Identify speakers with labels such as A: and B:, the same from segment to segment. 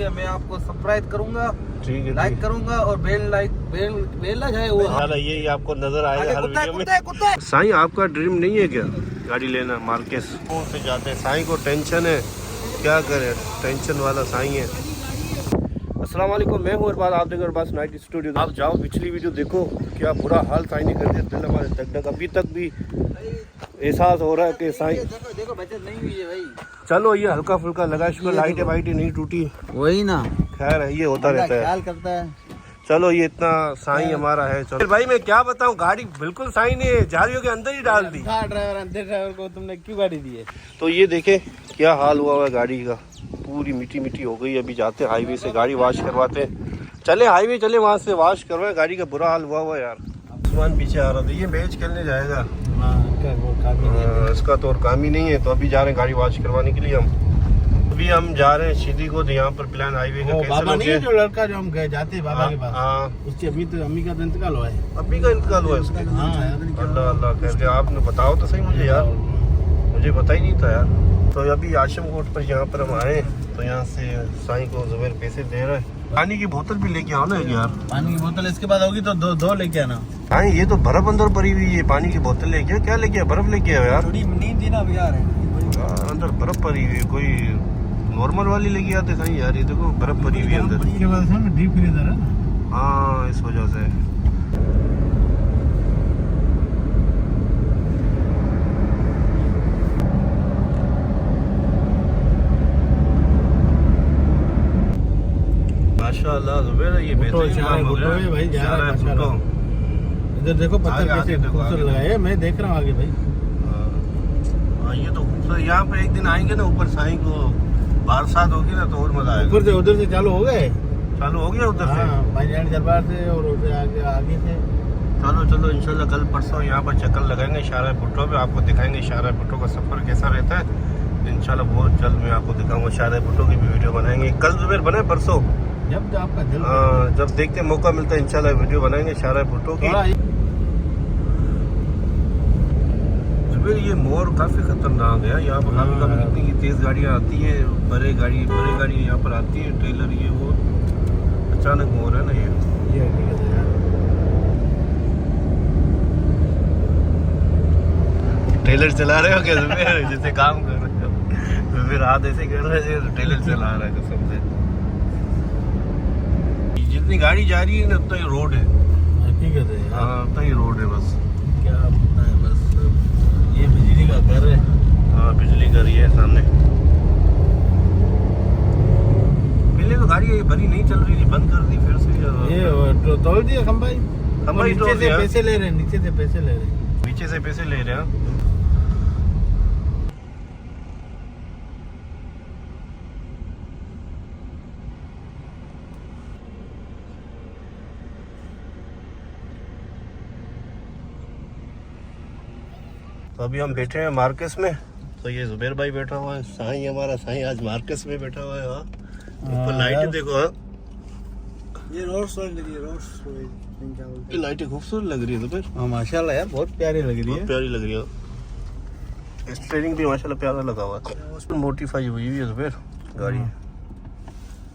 A: मैं आपको सब्सक्राइब करूंगा,
B: ठीक है,
A: लाइक करूंगा और बेल है वो
B: ये आपको नजर आएगा हर वीडियो में। साईं आपका ड्रीम नहीं है क्या गाड़ी लेना? मार्केस से जाते हैं, साईं को टेंशन है, क्या करे, टेंशन वाला साईं है। अस्सलाम वालेकुम, मैं हूँ इरबाद, आप देख अरबाज नाइट स्टूडियो। आप जाओ पिछली वीडियो देखो, क्या बुरा हाल साईं ने कर दिया, दिल हमारे धक अभी तक भी एहसास हो रहा है कि साईं
A: देखो बचत नहीं हुई है भाई।
B: चलो ये हल्का फुल्का लगा, शुक्र लाइटें वाइटें नहीं टूटी,
A: वही ना,
B: खैर ये होता रहता है,
A: ख्याल करता है।
B: चलो ये इतना साईं हमारा है। चलो भाई मैं क्या बताऊं, गाड़ी बिल्कुल साईं ने झाड़ियों के अंदर ही डाल दी।
A: ड्राइवर को तुमने क्यों गाड़ी दी है?
B: तो ये देखे क्या हाल हुआ है गाड़ी का, पूरी मिट्टी मिट्टी हो गई। अभी जाते हैं हाईवे से, गाड़ी वॉश करवाते हैं, चले हाईवे चले, वहाँ से वॉश करवाए, गाड़ी का बुरा हाल हुआ यार। आसमान पीछे आ रहा था, ये मैच खेलने जाएगा, इसका तो और काम ही नहीं है, तो अभी जा रहे हैं गाड़ी वॉश करवाने के लिए। अभी हम जा रहे हैं सीधी को, तो यहाँ पर प्लान हाईवे का कैंसिल हो गया।
A: जो लड़का जो हम गए जाते बाबा के पास, उसकी अम्मी का तो इंतकाल हुआ है।
B: अम्मी का इंतकाल हुआ है उसके? अल्लाह अल्लाह करके आपने बताओ तो सही मुझे यार, मुझे पता ही नहीं था यार। तो अभी आशम कोट पर यहाँ पर हम आए, तो यहाँ से साईं को जुबैर पैसे दे रहा है। पानी की बोतल भी लेके आओ ना यार,
A: पानी की बोतल इसके बाद होगी तो दो लेके आना।
B: हाँ ये तो बर्फ अंदर पड़ी हुई है, पानी की बोतल लेके क्या लेके, बर्फ लेके आओ यार।
A: थोड़ी नींद थी ना यार,
B: अंदर बर्फ पड़ी हुई, कोई नॉर्मल वाली लेके आते साईं यार, ये देखो बर्फ पड़ी हुई है अंदर।
A: डीप फ्रीजर है ना,
B: हाँ इस वजह से। माशाअल्लाह जुबैर, ये बेहतरीन काम हो गया है भाई, जा रहा है फोटो।
A: इधर देखो पत्थर कैसे खूबसूरत लगाए, मैं देख रहा हूँ आगे भाई।
B: हाँ ये तो खूबसूरत, यहाँ पे एक दिन आएंगे ना ऊपर, साईं को बरसात होगी ना तो और मजा आएगा।
A: ऊपर से उधर से चालू हो गए,
B: चालू हो गया उधर से,
A: भाईजान दरबार से और उधर आगे से।
B: चलो इंशाल्लाह कल परसों यहाँ पर चक्कर लगाएंगे शाहरा भुट्टो पे, आपको दिखाएंगे शाहरा भुट्टो का सफर कैसा रहता है। इंशाल्लाह बहुत जल्द मैं आपको दिखाऊंगा, शाहरा भुट्टो की भी वीडियो बनाएंगे। कल जुबैर बने परसों,
A: जब आपका दिल,
B: जब देखते मौका मिलता है इंशाल्लाह वीडियो बनाएंगे शाहरा भुट्टो की। जुबैर ये मोड़ काफी खतरनाक है यहाँ पर, कभी कितनी तेज गाड़ियाँ आती है, बड़े गाड़ी यहाँ पर आती है, ट्रेलर ये वो, अचानक मोड़ है ना ये। ट्रेलर चला रहे हो क्या जुबैर? जैसे काम कर रहे हो जुबैर, हाथ ऐसे कर रहे हैं, ट्रेलर चला रहा है कसम से। जितनी गाड़ी जा रही है ना उतना ही रोड है,
A: हकीकत है।
B: हाँ उतना ही रोड है बस,
A: क्या पता है, बस ये बिजली का घर है।
B: हाँ बिजली घर ये है सामने। पहले तो गाड़ी ये भरी नहीं चल रही थी, बंद कर दी फिर से,
A: ये तोड़ दिया खंबा ही
B: तोड़ दिया।
A: पैसे ले रहे हैं, नीचे से पैसे ले रहे हैं,
B: पीछे से पैसे ले रहे हैं। तो अभी हम बैठे हैं मार्केस में, तो ये जुबैर भाई बैठा हुआ है, साईं हमारा साईं आज मार्केस में बैठा हुआ है। ऊपर लाइटें देखो,
A: ये रोड्स लगी है, रोड्स
B: ये लाइटें खूबसूरत लग रही है जुबैर।
A: हाँ माशाल्लाह यार, बहुत प्यारी लग रही है,
B: प्यारी लग रही है। स्टीयरिंग भी माशाल्लाह प्यारा लगा हुआ है, उसमें मोडिफाई हुई है जुबैर गाड़ी।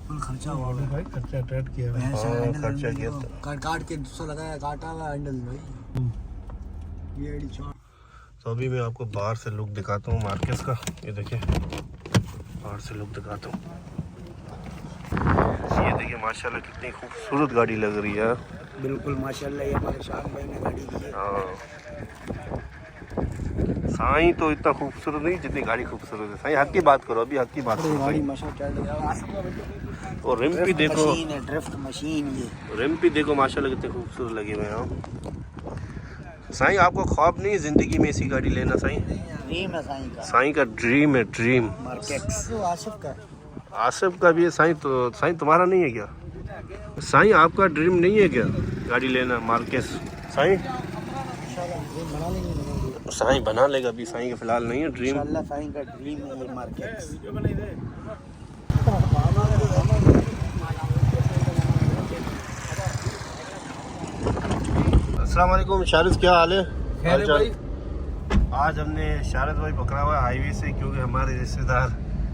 A: फुल खर्चा हुआ भाई, खर्चा टट किया है,
B: खर्चा किया,
A: काट के दूसरा लगाया, काटा हुआ हैंडल भाई ये एडी।
B: तो अभी मैं आपको बाहर से लुक दिखाता हूँ मार्केस का, ये देखिए बाहर से लुक दिखाता हूँ, ये देखिए माशाल्लाह कितनी खूबसूरत गाड़ी लग रही है।
A: बिल्कुल माशाल्लाह, ये हमारे शान भाई ने गाड़ी दी है।
B: हाँ साईं तो इतना खूबसूरत नहीं जितनी गाड़ी खूबसूरत है। साईं हक की बात करो, अभी हक की बात करो।
A: गाड़ी माशाल्लाह,
B: और रिम भी देखो,
A: ड्रिफ्ट मशीन, ये
B: रिम भी देखो माशाल्लाह कितने खूबसूरत लगे हुए हैं। साईं आपको ख्वाब नहीं है जिंदगी में ऐसी गाड़ी लेना? साईं
A: ड्रीम है साईं का,
B: साईं का ड्रीम है, ड्रीम।
A: आसिफ का,
B: आसिफ का भी है। साईं तो साईं तुम्हारा नहीं है क्या? साईं आपका ड्रीम नहीं है क्या गाड़ी लेना मार्केस? साईं साईं बना लेगा, अभी साईं का फिलहाल नहीं है ड्रीम।
A: साईं का ड्रीम है मार्केस।
B: अस्सलाम वालेकुम शारिद, क्या हाल है?
A: खैर भाई,
B: आज हमने शारिद भाई पकड़ा हुआ है हाईवे से, क्योंकि हमारे रिश्तेदार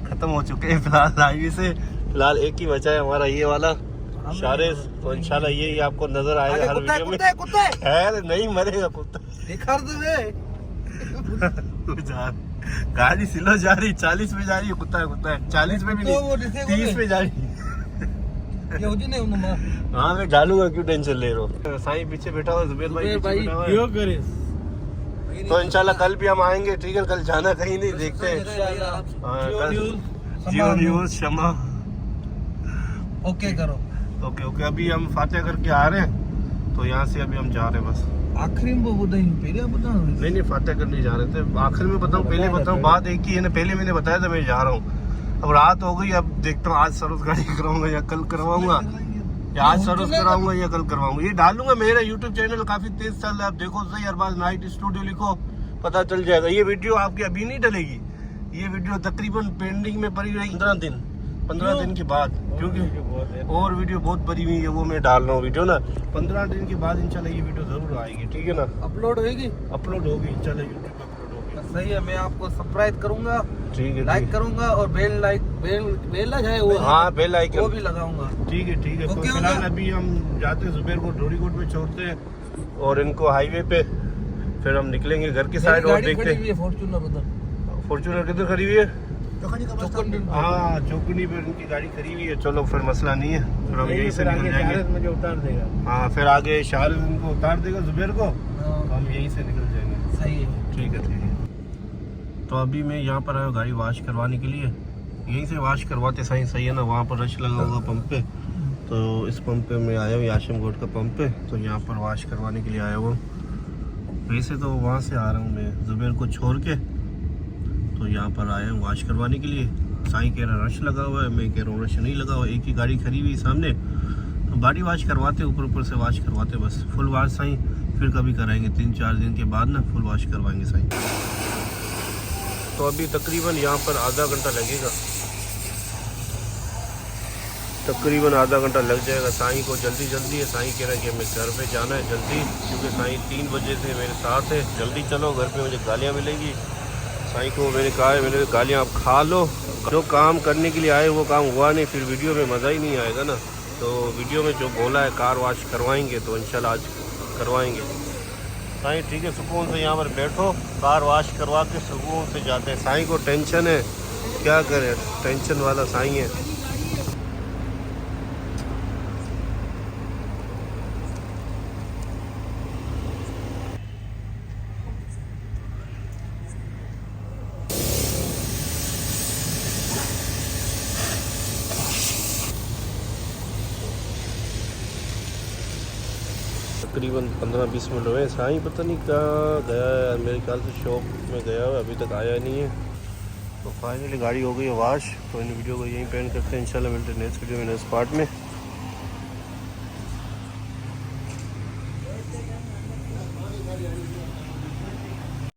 B: खत्म हो चुके हैं फिलहाल हाईवे से, फिलहाल एक ही बचा है हमारा ये वाला शारिस, तो इंशाल्लाह ये ही आपको नजर आएगा हर वीडियो में। खैर नहीं मरेगा कुत्ता। गाड़ी स्लो जा रही, 40 में जा रही है, कुत्ता है 40 में भी नहीं, 30 में जा रही है। हाँ मैं डालूंगा, क्यों टेंशन ले रहे हो। साईं पीछे बैठा हुआ, जुबेर भाई पीछे बैठा हुआ है। तो इंशाल्लाह कल भी हम आएंगे, ठीक है। कल जाना कहीं नहीं, देखते हैं। जियो न्यूज शमा
A: ओके करो।
B: ओके अभी हम फातेह करके आ रहे हैं, तो यहाँ से अभी हम जा रहे हैं बस।
A: आखिरी में
B: नहीं फातेह करने जा रहे थे। आखिर में बताऊँ, पहले बताऊँ, बात एक ही है ना। पहले मैंने बताया था मैं जा रहा हूँ, अब रात हो गई, अब देखता हूँ आज सर्विस गाड़ी कराऊंगा या कल करवाऊंगा, या आज सर्विस कराऊंगा या कल करवाऊंगा। ये डालूंगा, मेरा यूट्यूब चैनल काफी तेज चल रहा है, आप देखो सही, अरबाज नाइट स्टूडियो लिखो, पता चल जाएगा। ये वीडियो आपकी अभी नहीं डलेगी, ये वीडियो तकरीबन पेंडिंग में पड़ी रहेगी 15 दिन के बाद, क्योंकि और वीडियो बहुत बड़ी हुई है, वो मैं डाल रहा हूँ वीडियो ना। 15 दिन के बाद इंशाल्लाह ये वीडियो जरूर आएगी, ठीक है ना। अपलोड होगी इंशाल्लाह यूट्यूब पे अपलोड होगी।
A: सही है, मैं आपको सब्सक्राइब करूंगा,
B: ठीक है,
A: लाइक करूंगा, और बेल है वो,
B: हाँ बेल आइकन
A: वो भी लगाऊंगा।
B: ठीक है। तो फिलहाल अभी हम जाते हैं, जुबेर को ढोरीकोट में छोड़ते हैं और इनको हाईवे पे, फिर हम निकलेंगे घर की साइड और देखते हैं। फॉर्च्यूनर किधर खड़ी हुई है? हाँ चौकनी पे उनकी गाड़ी खड़ी हुई है। चलो फिर मसला नहीं है, फिर हम यहीं से निकल जाएंगे।
A: मुझे उतार देगा।
B: हाँ फिर आगे शारिस उनको उतार देगा, जुबेर को, तो हम यहीं से निकल जाएंगे।
A: सही है,
B: ठीक है। तो अभी मैं यहाँ पर आया गाड़ी वॉश करवाने के लिए, यहीं से वॉश करवाते सही है ना। वहाँ पर रश लगा होगा पंप पे, तो इस पंप पे मैं आया हूँ, आशम गोड का पंप पे, तो यहाँ पर वॉश करवाने के लिए आया हुआ। वैसे तो वहाँ से आ रहा हूँ मैं जुबेर को छोड़ के, तो यहाँ पर आया हूँ वॉश करवाने के लिए। साईं कह रहा रश लगा हुआ है, मैं कह रहा हूँ रश नहीं लगा हुआ, एक ही गाड़ी खड़ी हुई सामने, तो गाड़ी वॉश करवाते, ऊपर से वॉश करवाते, बस फुल वॉश साईं फिर कभी कराएंगे, 3-4 दिन के बाद ना फुल वॉश करवाएंगे साईं। तो अभी तकरीबन यहाँ पर आधा घंटा लगेगा, तकरीबन आधा घंटा लग जाएगा। साईं को जल्दी है, साईं कह रहा है कि हमें घर पे जाना है जल्दी, क्योंकि साईं 3 बजे से मेरे साथ है, जल्दी चलो घर पे मुझे गालियाँ मिलेगी। साईं को मैंने कहा है, मैंने गालियाँ आप खा लो, जो काम करने के लिए आए वो काम हुआ नहीं, फिर वीडियो में मज़ा ही नहीं आएगा ना। तो वीडियो में जो बोला है कार वॉश करवाएंगे, तो इंशाल्लाह आज करवाएंगे। साईं ठीक है, सुकून से यहाँ पर बैठो, कार वॉश करवा के सुकून से जाते हैं। साईं को टेंशन है, क्या करें, टेंशन वाला साईं है। तकरीबन 15-20 मिनट हुए। साईं पता नहीं कहाँ गया है, मेरे ख्याल से शॉप में गया हुआ, अभी तक आया नहीं है। तो फाइनली गाड़ी हो गई है वॉश। तो इन वीडियो को यहीं पेंट करते हैं, इंशाल्लाह मिलते हैं नेक्स्ट वीडियो में नेक्स्ट पार्ट में।